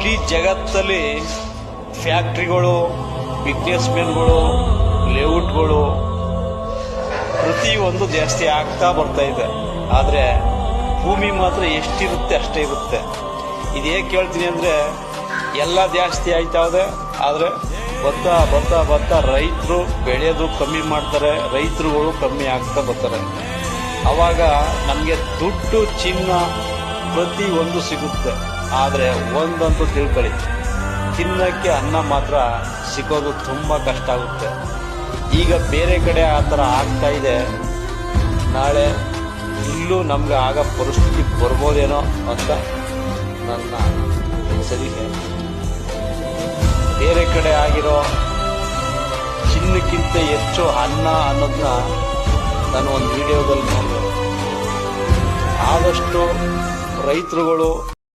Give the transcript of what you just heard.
ಇಡೀ ಜಗತ್ತಲ್ಲಿ ಫ್ಯಾಕ್ಟ್ರಿಗಳು, ಬಿಸ್ನೆಸ್ಮೆನ್ಗಳು, ಲೇಔಟ್ಗಳು ಪ್ರತಿಯೊಂದು ಜಾಸ್ತಿ ಆಗ್ತಾ ಬರ್ತಾ ಇದೆ. ಆದರೆ ಭೂಮಿ ಮಾತ್ರ ಎಷ್ಟಿರುತ್ತೆ ಅಷ್ಟೇ ಇರುತ್ತೆ. ಇದೇಕೆ ಹೇಳ್ತೀನಿ ಅಂದರೆ, ಎಲ್ಲ ಜಾಸ್ತಿ ಆಯ್ತಾವೆ, ಆದರೆ ಬರ್ತಾ ಬರ್ತಾ ಬರ್ತಾ ರೈತರು ಬೆಳೆಯೋದು ಕಮ್ಮಿ ಮಾಡ್ತಾರೆ, ರೈತರುಗಳು ಕಮ್ಮಿ ಆಗ್ತಾ ಬರ್ತಾರೆ. ಆವಾಗ ನಮಗೆ ದುಡ್ಡು, ಚಿನ್ನ ಪ್ರತಿಯೊಂದು ಸಿಗುತ್ತೆ. ಆದರೆ ಒಂದಂತೂ ತಿಳ್ಕೊಳ್ಳಿ, ತಿನ್ನಕ್ಕೆ ಅನ್ನ ಮಾತ್ರ ಸಿಗೋದು ತುಂಬ ಕಷ್ಟ ಆಗುತ್ತೆ. ಈಗ ಬೇರೆ ಕಡೆ ಆ ಥರ ಆಗ್ತಾ ಇದೆ, ನಾಳೆ ಇಲ್ಲೂ ನಮ್ಗೆ ಆಗ ಪರಿಸ್ಥಿತಿ ಬರ್ಬೋದೇನೋ ಅಂತ ನನ್ನ ಸಲಹೆ. ಬೇರೆ ಕಡೆ ಆಗಿರೋ ಚಿನ್ನಕ್ಕಿಂತ ಹೆಚ್ಚು ಅನ್ನ ಅನ್ನೋದನ್ನ ನಾನು ಒಂದು ವಿಡಿಯೋದಲ್ಲಿ ನೋಡಿದೆ. ಆದಷ್ಟು ರೈತರುಗಳು